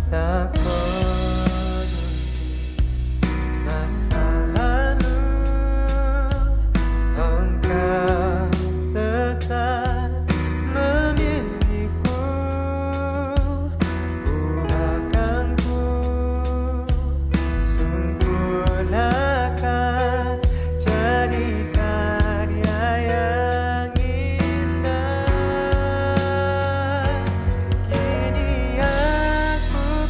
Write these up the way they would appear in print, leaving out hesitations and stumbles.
tak peduli masa lalu, engkau tetap memilihku. Gunakanku, sempurnakan jadi karya yang indah. Kini aku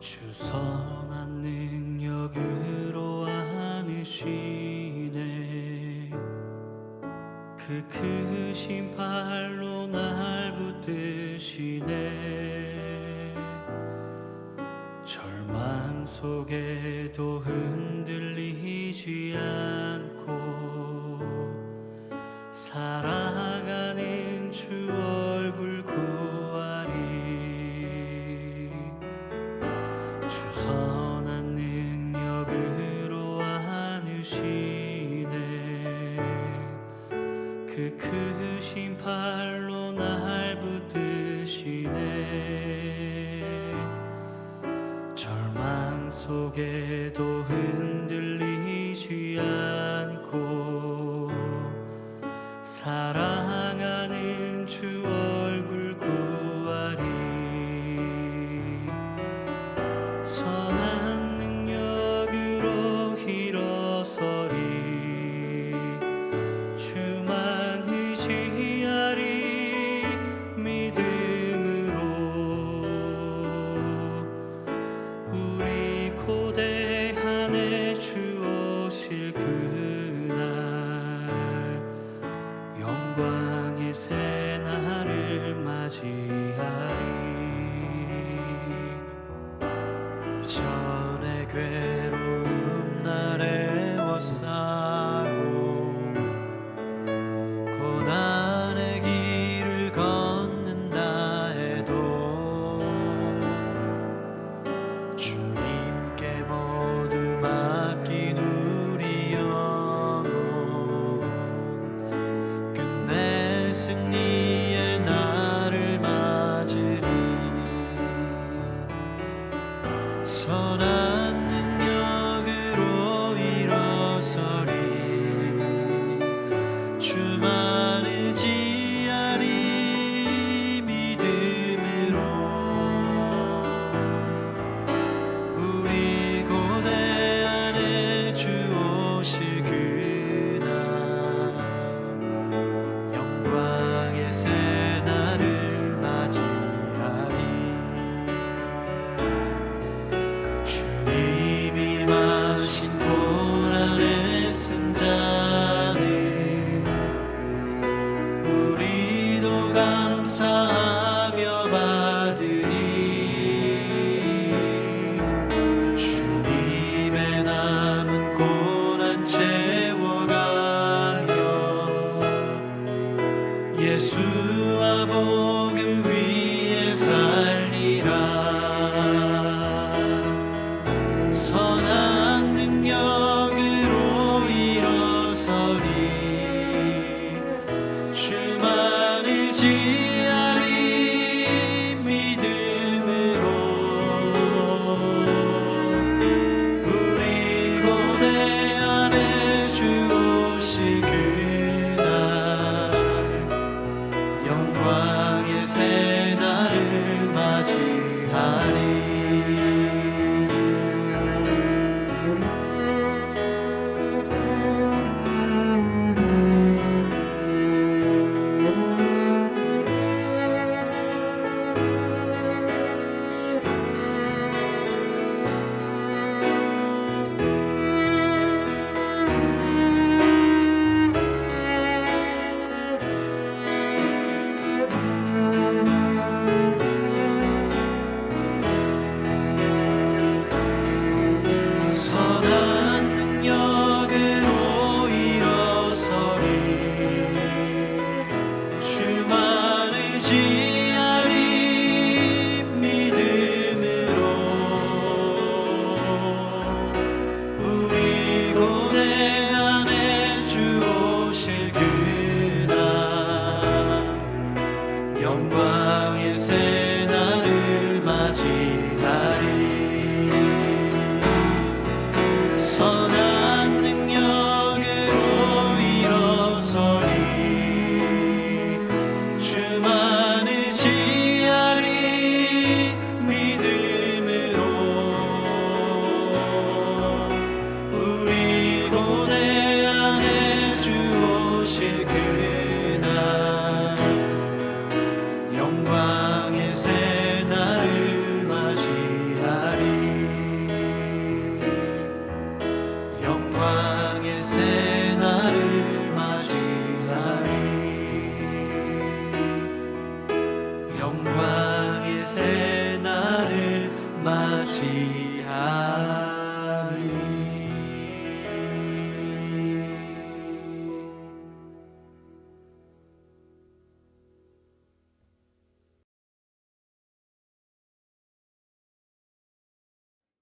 주 선한 능력으로 안으시네. 그 크신 발로 날 붙드시네. 절망 속에도 흔들리지 않고 살아가는 주 얼굴 구하리. 주 선한 능력으로 안으시네. 그 크신 팔로 날 붙드시네. 절망 속에도 흔들리지 않고 사랑하는 주 얼굴 구하리. 선한 능력으로 일어서리. 주만 의지하리. 믿음으로 우리 고대한에 주 오실 그날 영광의 새날을 맞이하리. 이전의 괴로움 날에 워싸고 고난의 길을 걷는다 해도 주님께 모두 맡긴 우리 영혼 끝내 승리의 날을 맞으리. 선한 능력으로 일어서리. 주만 의지하리. 믿음으로 우리 고대한에 주 오실 그날 영광의 새날을 맞이하리. 주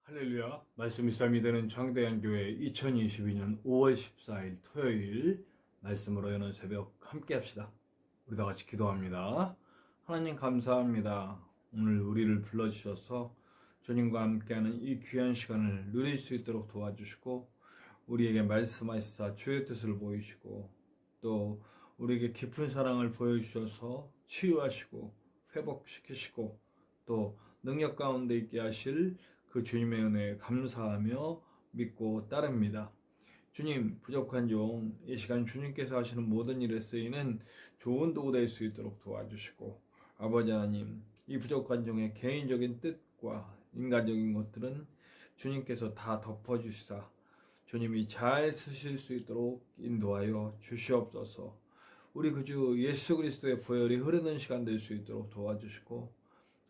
할렐루야. 말씀이 쌈이 되는 장대한교회 2022년 5월 14일 토요일 말씀으로 여는 새벽 함께 합시다. 우리 다 같이 기도합니다. 하나님 감사합니다. 오늘 우리를 불러주셔서 주님과 함께하는 이 귀한 시간을 누릴 수 있도록 도와주시고 우리에게 말씀하시사 주의 뜻을 보이시고 또 우리에게 깊은 사랑을 보여주셔서 치유하시고 회복시키시고 또 능력 가운데 있게 하실 그 주님의 은혜에 감사하며 믿고 따릅니다. 주님, 부족한 종, 이 시간 주님께서 하시는 모든 일에 쓰이는 좋은 도구 될 수 있도록 도와주시고 아버지 하나님, 이 부족한 종의 개인적인 뜻과 인간적인 것들은 주님께서 다 덮어주시사 주님이 잘 쓰실 수 있도록 인도하여 주시옵소서. 우리 그주 예수 그리스도의 보혈이 흐르는 시간 될 수 있도록 도와주시고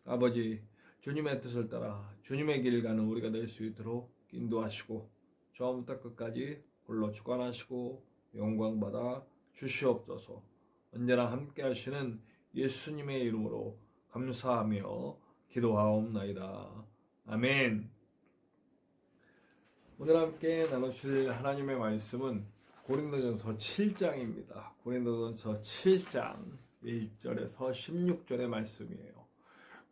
아버지, 주님의 뜻을 따라 주님의 길을 가는 우리가 될 수 있도록 인도하시고 처음부터 끝까지 홀로 주관하시고 영광받아 주시옵소서. 언제나 함께 하시는 예수님의 이름으로 감사하며 기도하옵나이다. 아멘. 오늘 함께 나누실 하나님의 말씀은 고린도전서 7장입니다. 고린도전서 7장 1절에서 16절의 말씀이에요.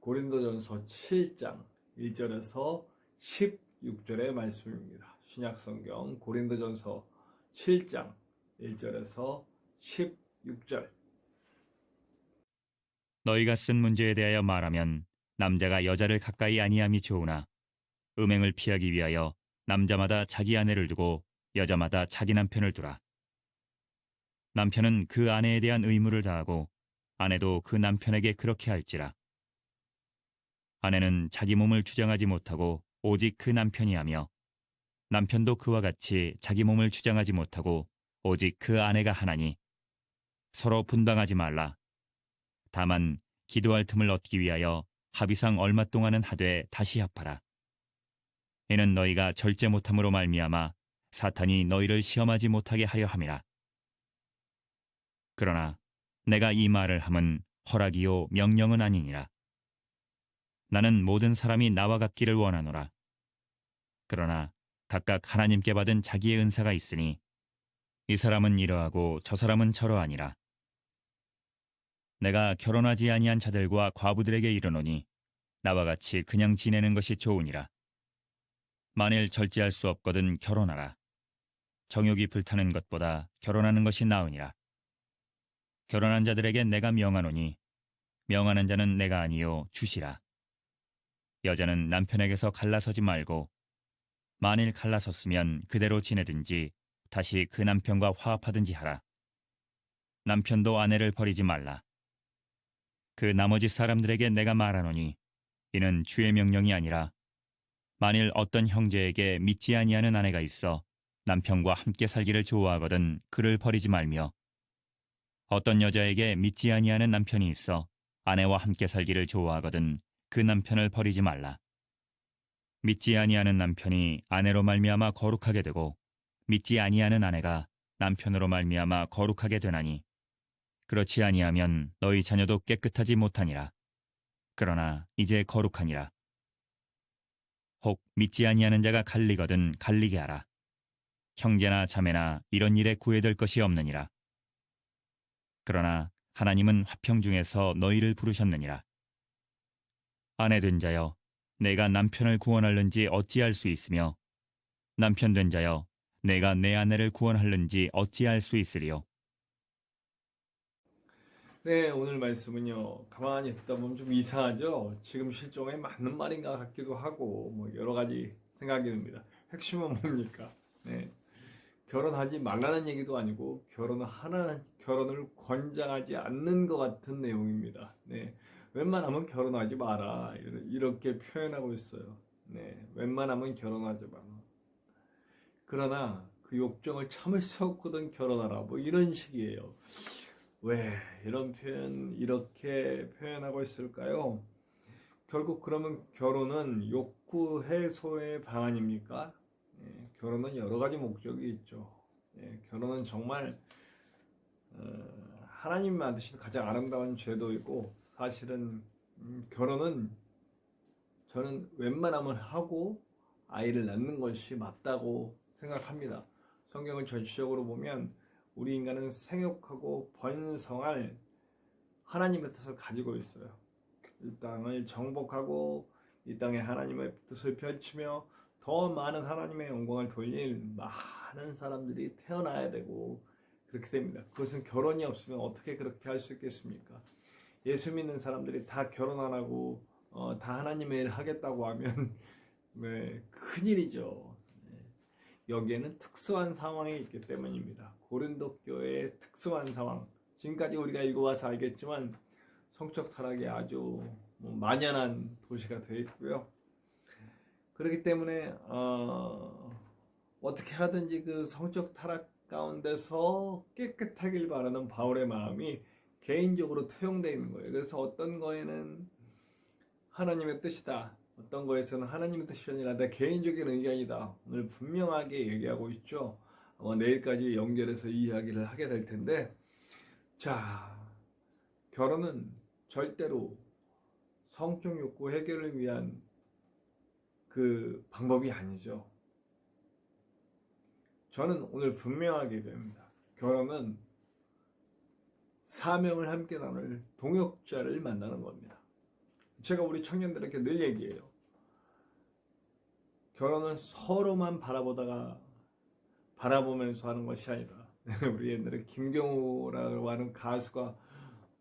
고린도전서 7장 1절에서 16절의 말씀입니다. 신약성경 고린도전서 7장 1절에서 16절. 너희가 쓴 문제에 대하여 말하면 남자가 여자를 가까이 아니함이 좋으나 음행을 피하기 위하여 남자마다 자기 아내를 두고 여자마다 자기 남편을 두라. 남편은 그 아내에 대한 의무를 다하고 아내도 그 남편에게 그렇게 할지라. 아내는 자기 몸을 주장하지 못하고 오직 그 남편이 하며 남편도 그와 같이 자기 몸을 주장하지 못하고 오직 그 아내가 하나니 서로 분당하지 말라. 다만 기도할 틈을 얻기 위하여 합의상 얼마 동안은 하되 다시 합하라. 이는 너희가 절제 못함으로 말미암아 사탄이 너희를 시험하지 못하게 하려 함이라. 그러나 내가 이 말을 함은 허락이요 명령은 아니니라. 나는 모든 사람이 나와 같기를 원하노라. 그러나 각각 하나님께 받은 자기의 은사가 있으니 이 사람은 이러하고 저 사람은 저러하니라. 내가 결혼하지 아니한 자들과 과부들에게 이르노니 나와 같이 그냥 지내는 것이 좋으니라. 만일 절제할 수 없거든 결혼하라. 정욕이 불타는 것보다 결혼하는 것이 나으니라. 결혼한 자들에게 내가 명하노니 명하는 자는 내가 아니요 주시라. 여자는 남편에게서 갈라서지 말고 만일 갈라섰으면 그대로 지내든지 다시 그 남편과 화합하든지 하라. 남편도 아내를 버리지 말라. 그 나머지 사람들에게 내가 말하노니 이는 주의 명령이 아니라 만일 어떤 형제에게 믿지 아니하는 아내가 있어 남편과 함께 살기를 좋아하거든 그를 버리지 말며 어떤 여자에게 믿지 아니하는 남편이 있어 아내와 함께 살기를 좋아하거든 그 남편을 버리지 말라. 믿지 아니하는 남편이 아내로 말미암아 거룩하게 되고 믿지 아니하는 아내가 남편으로 말미암아 거룩하게 되나니 그렇지 아니하면 너희 자녀도 깨끗하지 못하니라. 그러나 이제 거룩하니라. 혹 믿지 아니하는 자가 갈리거든 갈리게 하라. 형제나 자매나 이런 일에 구애될 것이 없느니라. 그러나 하나님은 화평 중에서 너희를 부르셨느니라. 아내 된 자여, 내가 남편을 구원할는지 어찌할 수 있으며 남편 된 자여, 내가 내 아내를 구원할는지 어찌할 수 있으리요. 네, 오늘 말씀은요, 가만히 듣다 보면 좀 이상하죠? 지금 실종에 맞는 말인가 같기도 하고, 뭐, 여러 가지 생각이 듭니다. 핵심은 뭡니까? 네. 결혼하지 말라는 얘기도 아니고, 결혼을 권장하지 않는 것 같은 내용입니다. 네. 웬만하면 결혼하지 마라. 이렇게 표현하고 있어요. 네. 웬만하면 결혼하지 마라. 그러나, 그 욕정을 참을 수 없거든 결혼하라. 뭐, 이런 식이에요. 왜 이렇게 표현하고 있을까요? 결국 그러면 결혼은 욕구 해소의 방안입니까? 예, 결혼은 여러 가지 목적이 있죠. 예, 결혼은 정말 하나님 만드신 가장 아름다운 제도이고 사실은 결혼은 저는 웬만하면 하고 아이를 낳는 것이 맞다고 생각합니다. 성경을 전체적으로 보면 우리 인간은 생육하고 번성할 하나님의 뜻을 가지고 있어요. 이 땅을 정복하고 이 땅에 하나님의 뜻을 펼치며 더 많은 하나님의 영광을 돌릴 많은 사람들이 태어나야 되고 그렇게 됩니다. 그것은 결혼이 없으면 어떻게 그렇게 할 수 있겠습니까? 예수 믿는 사람들이 다 결혼 안 하고 다 하나님의 일 하겠다고 하면 네, 큰일이죠. 네. 여기에는 특수한 상황이 있기 때문입니다. 고린도 교회의 특수한 상황. 지금까지 우리가 읽어와서 알겠지만 성적 타락이 아주 만연한 도시가 되어 있고요. 그렇기 때문에 어떻게 하든지 그 성적 타락 가운데서 깨끗하길 바라는 바울의 마음이 개인적으로 투영되어 있는 거예요. 그래서 어떤 거에는 하나님의 뜻이다. 어떤 거에서는 하나님의 뜻이 아니라 내 개인적인 의견이다. 오늘 분명하게 얘기하고 있죠. 아마 내일까지 연결해서 이 이야기를 하게 될 텐데, 자, 결혼은 절대로 성적 욕구 해결을 위한 그 방법이 아니죠. 저는 오늘 분명하게 얘기합니다. 결혼은 사명을 함께 나눌 동역자를 만나는 겁니다. 제가 우리 청년들에게 늘 얘기해요. 결혼은 서로만 바라보면서 하는 것이 아니라 우리 옛날에 김경호라고 하는 가수가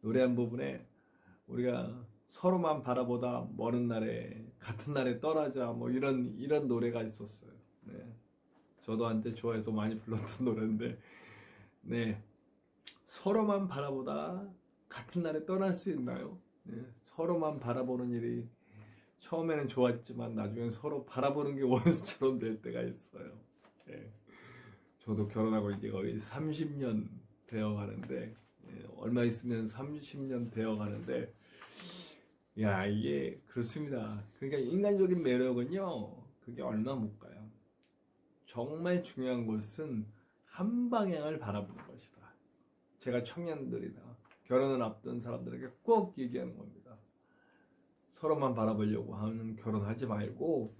노래한 부분에 우리가 서로만 바라보다 먼 날에 같은 날에 떠나자 뭐 이런 노래가 있었어요. 네. 저도 한때 좋아해서 많이 불렀던 노래인데 네. 서로만 바라보다 같은 날에 떠날 수 있나요? 네. 서로만 바라보는 일이 처음에는 좋았지만 나중엔 서로 바라보는 게 원수처럼 될 때가 있어요. 네. 저도 결혼하고 이제 거의 30년 되어 가는데 얼마 있으면 30년 되어 가는데 야 이게 그렇습니다. 그러니까 인간적인 매력은요 그게 얼마 못 가요. 정말 중요한 것은 한 방향을 바라보는 것이다. 제가 청년들이나 결혼을 앞둔 사람들에게 꼭 얘기하는 겁니다. 서로만 바라보려고 하는 결혼하지 말고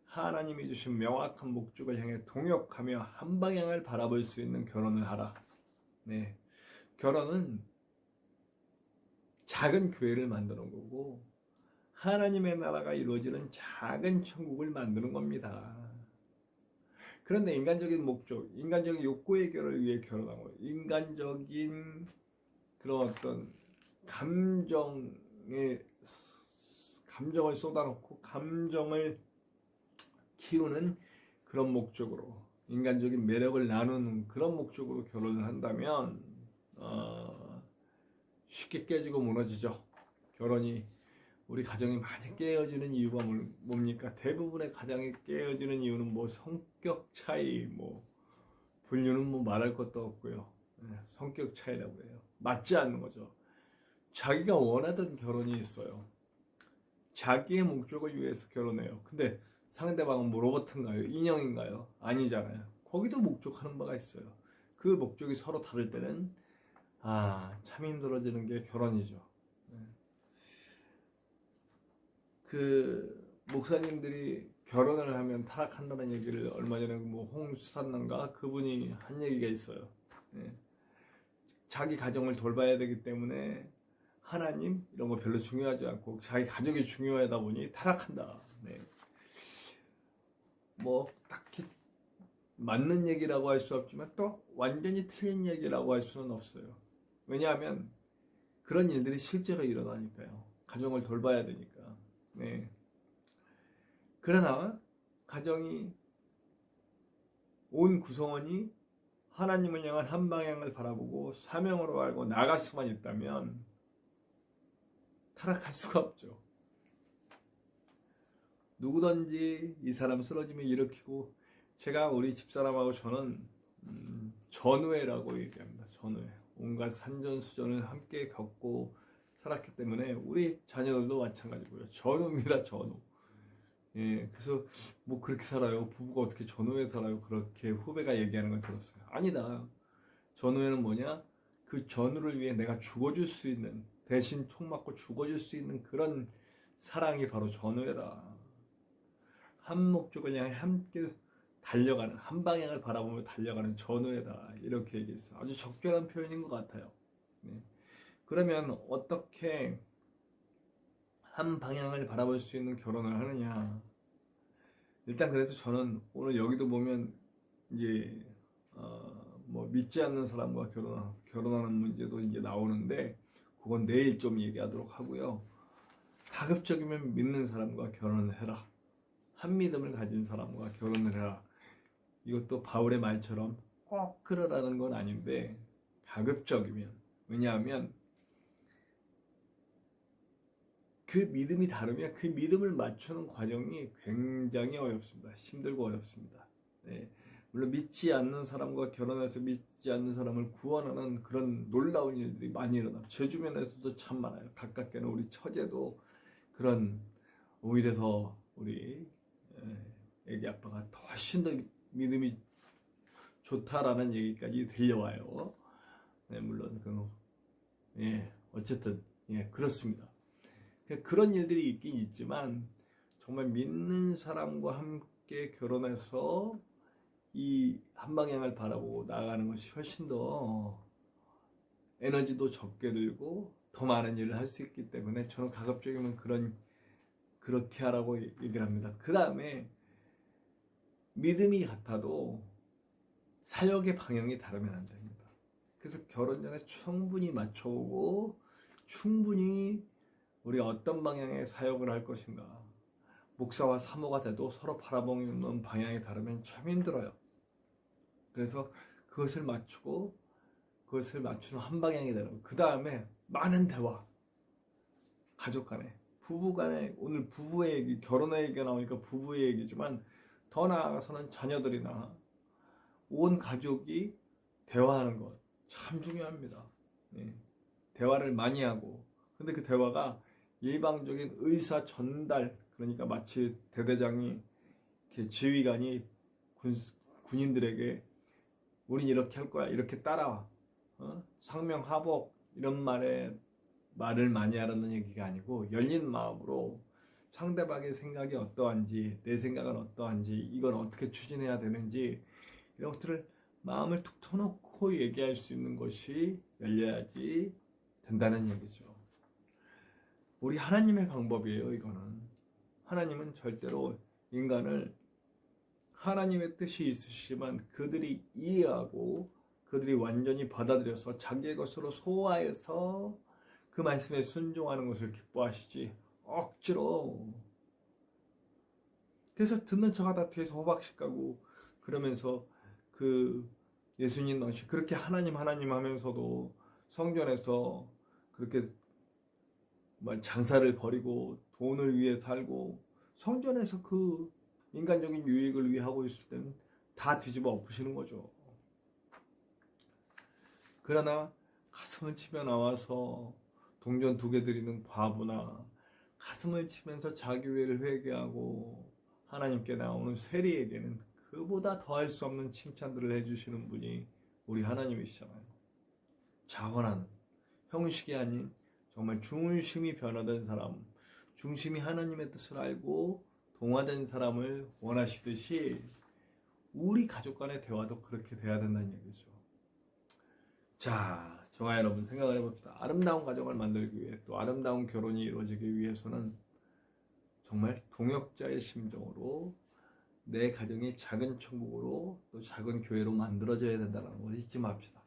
하나님이 주신 명확한 목적을 향해 동역하며 한 방향을 바라볼 수 있는 결혼을 하라. 네, 결혼은 작은 교회를 만드는 거고 하나님의 나라가 이루어지는 작은 천국을 만드는 겁니다. 그런데 인간적인 목적, 인간적인 욕구 해결을 위해 결혼한 거예요. 인간적인 그런 어떤 감정을 쏟아놓고 감정을 키우는 그런 목적으로 인간적인 매력을 나누는 그런 목적으로 결혼을 한다면 쉽게 깨지고 무너지죠. 결혼이 우리 가정이 많이 깨어지는 이유가 뭡니까? 대부분의 가정이 깨어지는 이유는 뭐 성격 차이, 뭐 분류는 뭐 말할 것도 없고요. 성격 차이라고 해요. 맞지 않는 거죠. 자기가 원하던 결혼이 있어요. 자기의 목적을 위해서 결혼해요. 근데 상대방은 뭐 로봇인가요? 인형인가요? 아니잖아요. 거기도 목적하는 바가 있어요. 그 목적이 서로 다를 때는 참 힘들어지는 게 결혼이죠. 그 목사님들이 결혼을 하면 타락한다는 얘기를 얼마 전에 뭐 홍수산남가 그분이 한 얘기가 있어요. 자기 가정을 돌봐야 되기 때문에 하나님 이런 거 별로 중요하지 않고 자기 가족이 중요하다 보니 타락한다. 뭐 딱히 맞는 얘기라고 할 수 없지만 또 완전히 틀린 얘기라고 할 수는 없어요. 왜냐하면 그런 일들이 실제로 일어나니까요. 가정을 돌봐야 되니까. 그러나 가정이 온 구성원이 하나님을 향한 한 방향을 바라보고 사명으로 알고 나갈 수만 있다면 타락할 수가 없죠. 누구든지 이 사람 쓰러지면 일으키고 제가 우리 집사람하고 저는 전우회라고 얘기합니다. 전우회. 온갖 산전수전을 함께 겪고 살았기 때문에 우리 자녀들도 마찬가지고요. 전우입니다. 전우. 예, 그래서 뭐 그렇게 살아요. 부부가 어떻게 전후에 살아요. 그렇게 후배가 얘기하는 걸 들었어요. 아니다. 전후에는 뭐냐? 그 전후를 위해 내가 죽어줄 수 있는, 대신 총 맞고 죽어줄 수 있는 그런 사랑이 바로 전후회다. 한 목적을 향해 함께 달려가는, 한 방향을 바라보며 달려가는 전후회다. 이렇게 얘기했어요. 아주 적절한 표현인 것 같아요. 네. 그러면 어떻게 한 방향을 바라볼 수 있는 결혼을 하느냐? 일단 그래서 저는 오늘 여기도 보면 이제 뭐 믿지 않는 사람과 결혼하는 문제도 이제 나오는데 그건 내일 좀 얘기하도록 하고요. 가급적이면 믿는 사람과 결혼을 해라. 한 믿음을 가진 사람과 결혼을 해라. 이것도 바울의 말처럼 꼭 그러라는 건 아닌데 가급적이면, 왜냐하면 그 믿음이 다르면 그 믿음을 맞추는 과정이 굉장히 어렵습니다. 힘들고 어렵습니다. 네. 물론 믿지 않는 사람과 결혼해서 믿지 않는 사람을 구원하는 그런 놀라운 일들이 많이 일어나요. 제 주변에서도 참 많아요. 가깝게는 우리 처제도 그런, 오히려 더 우리 애기 아빠가 더 훨씬 더 믿음이 좋다라는 얘기까지 들려와요. 네, 물론 어쨌든 그렇습니다. 그런 일들이 있긴 있지만 정말 믿는 사람과 함께 결혼해서 이 한 방향을 바라보고 나아가는 것이 훨씬 더 에너지도 적게 들고 더 많은 일을 할 수 있기 때문에 저는 가급적이면 그렇게 하라고 얘기를 합니다. 그 다음에 믿음이 같아도 사역의 방향이 다르면 안 됩니다. 그래서 결혼 전에 충분히 맞춰오고 충분히 우리 어떤 방향의 사역을 할 것인가, 목사와 사모가 돼도 서로 바라보는 방향이 다르면 참 힘들어요. 그래서 그것을 맞추고 그것을 맞추는 한 방향이 되는, 그 다음에 많은 대화, 가족 간에, 부부 간에, 오늘 부부의 얘기, 결혼의 얘기가 나오니까 부부의 얘기지만 더 나아가서는 자녀들이나 온 가족이 대화하는 것 참 중요합니다. 대화를 많이 하고, 근데 그 대화가 일방적인 의사 전달, 그러니까 마치 대대장이 이렇게 지휘관이 군인들에게 우린 이렇게 할 거야, 이렇게 따라와, 상명하복 이런 말을 많이 하라는 얘기가 아니고 열린 마음으로 상대방의 생각이 어떠한지, 내 생각은 어떠한지, 이걸 어떻게 추진해야 되는지 이런 것들을 마음을 툭 터놓고 얘기할 수 있는 것이 열려야지 된다는 얘기죠. 우리 하나님의 방법이에요. 이거는 하나님은 절대로 인간을, 하나님의 뜻이 있으시지만 그들이 이해하고 그들이 완전히 받아들여서 자기의 것으로 소화해서 그 말씀에 순종하는 것을 기뻐하시지 억지로. 그래서 듣는 척 하다 뒤에서 호박씩 가고 그러면서 예수님 넌시 그렇게 하나님 하면서도 성전에서 그렇게 장사를 벌이고 돈을 위해 살고 성전에서 그 인간적인 유익을 위해 하고 있을 때는 다 뒤집어 엎으시는 거죠. 그러나 가슴을 치며 나와서 동전 2개 드리는 과부나 가슴을 치면서 자기 죄를 회개하고 하나님께 나오는 세리에게는 그보다 더할 수 없는 칭찬들을 해주시는 분이 우리 하나님이시잖아요. 자원하는, 형식이 아닌 정말 중심이 변화된 사람, 중심이 하나님의 뜻을 알고 동화된 사람을 원하시듯이 우리 가족 간의 대화도 그렇게 돼야 된다는 얘기죠. 자, 정아 여러분 생각을 해봅시다. 아름다운 가정을 만들기 위해, 또 아름다운 결혼이 이루어지기 위해서는 정말 동역자의 심정으로 내 가정이 작은 천국으로 또 작은 교회로 만들어져야 된다는 걸 잊지 맙시다.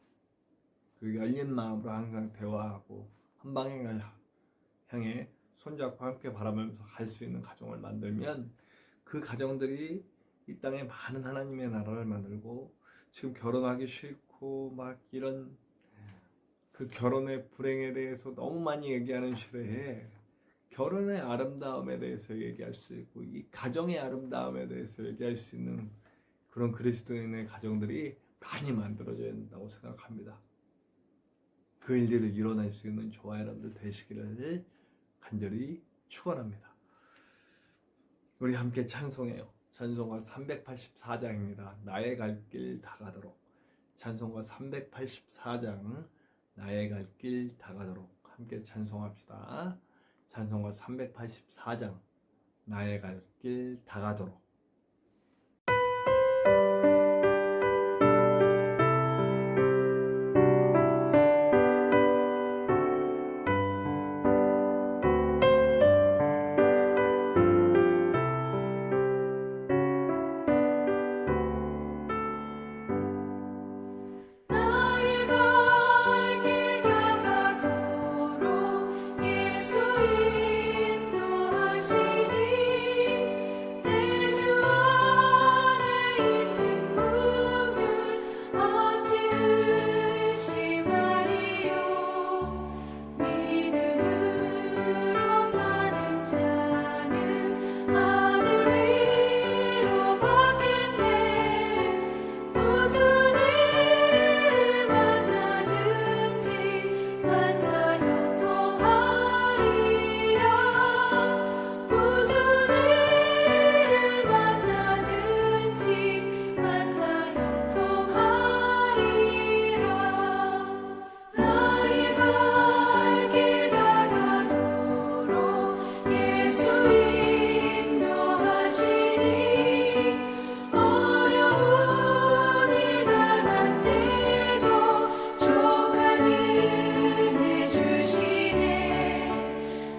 그 열린 마음으로 항상 대화하고 한 방향을 향해 손잡고 함께 바라보면서 갈 수 있는 가정을 만들면 그 가정들이 이 땅에 많은 하나님의 나라를 만들고, 지금 결혼하기 싫고 막 이런 그 결혼의 불행에 대해서 너무 많이 얘기하는 시대에 결혼의 아름다움에 대해서 얘기할 수 있고 이 가정의 아름다움에 대해서 얘기할 수 있는 그런 그리스도인의 가정들이 많이 만들어져야 된다고 생각합니다. 그 일들을 일어날 수 있는 저와 여러분들 되시기를 간절히 축원합니다. 우리 함께 찬송해요. 찬송가 384장입니다. 나의 갈 길 다가도록. 찬송가 384장 나의 갈 길 다가도록 함께 찬송합시다. 찬송가 384장 나의 갈 길 다가도록. 나의 갈 길 다가도록 예수 인도하시니 내 주 안에 있는 긍휼 어찌 의심하리요. 믿음으로 사는 자는 하늘 위로 받겠네. 무슨 일을 만나든지 만사 형통하리라. 무슨 일을 만나든지 만사 형통하리라. 나의 갈 길 다가도록 예수 인도하시니 어려운 일 당한 때도 족한 은혜 주시네.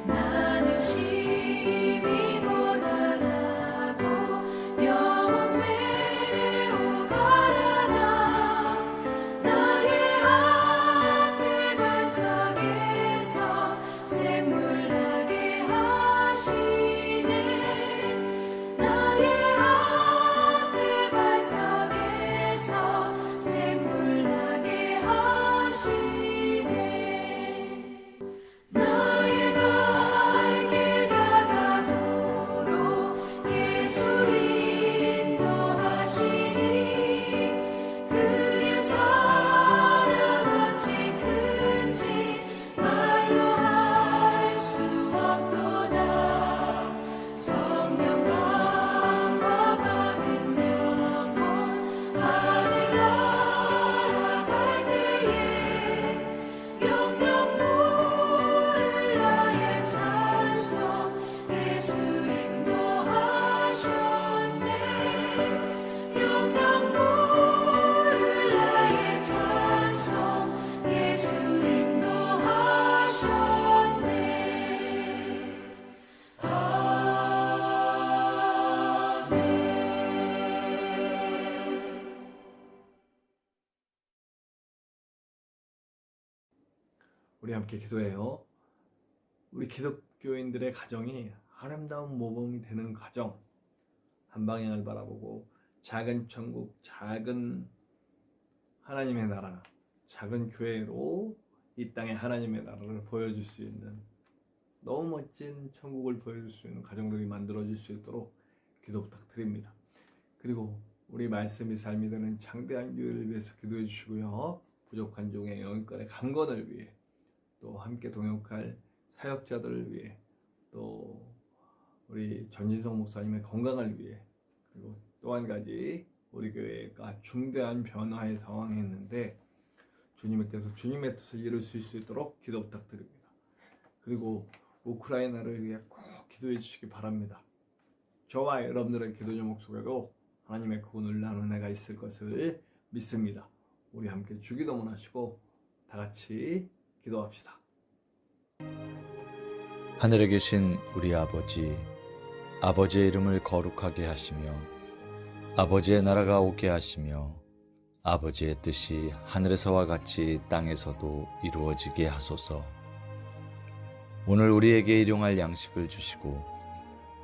나는 심히 고단하고 영혼 매우 가라나. 나의 앞에 반석에서 샘물 나게 하시네. 나의 앞에 반석에서 샘물 나게 하시네. 나의 갈 길 다가도록 예수 인도하시니 그의 사랑 어찌 큰지 말로 할 수 없도다. 성령 강화 받은 영혼 하늘나라 갈 때에 영영 물을 나의 찬송 예수 인도하셨네. 영영 물을 나의 찬송 예수 인도하셨네. 아멘. 우리 함께 기도해요. 우리 기독교인들의 가정이 아름다운 모범이 되는 가정, 한 방향을 바라보고 작은 천국, 작은 하나님의 나라, 작은 교회로 이 땅에 하나님의 나라를 보여줄 수 있는 너무 멋진 천국을 보여줄 수 있는 가정들이 만들어질 수 있도록 기도 부탁드립니다. 그리고 우리 말씀이 삶이 되는 장대한 교회를 위해서 기도해 주시고요. 부족한 종의 영혼권의 강건을 위해, 또 함께 동역할 사역자들을 위해, 또 우리 전진성 목사님의 건강을 위해, 그리고 또 한 가지 우리 교회가 중대한 변화의 상황에 있는데 주님께서 주님의 뜻을 이룰 수 있도록 기도 부탁드립니다. 그리고 우크라이나를 위해 꼭 기도해 주시기 바랍니다. 저와 여러분들의 기도 제목 속에도 하나님의 구원을 나누는 은혜가 있을 것을 믿습니다. 우리 함께 주기도문 하시고 다 같이 기도합시다. 하늘에 계신 우리 아버지, 아버지의 이름을 거룩하게 하시며 아버지의 나라가 오게 하시며 아버지의 뜻이 하늘에서와 같이 땅에서도 이루어지게 하소서. 오늘 우리에게 일용할 양식을 주시고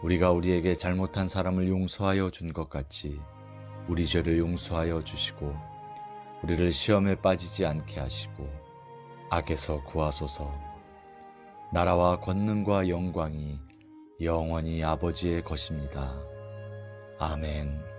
우리가 우리에게 잘못한 사람을 용서하여 준 것 같이 우리 죄를 용서하여 주시고 우리를 시험에 빠지지 않게 하시고 악에서 구하소서. 나라와 권능과 영광이 영원히 아버지의 것입니다. 아멘.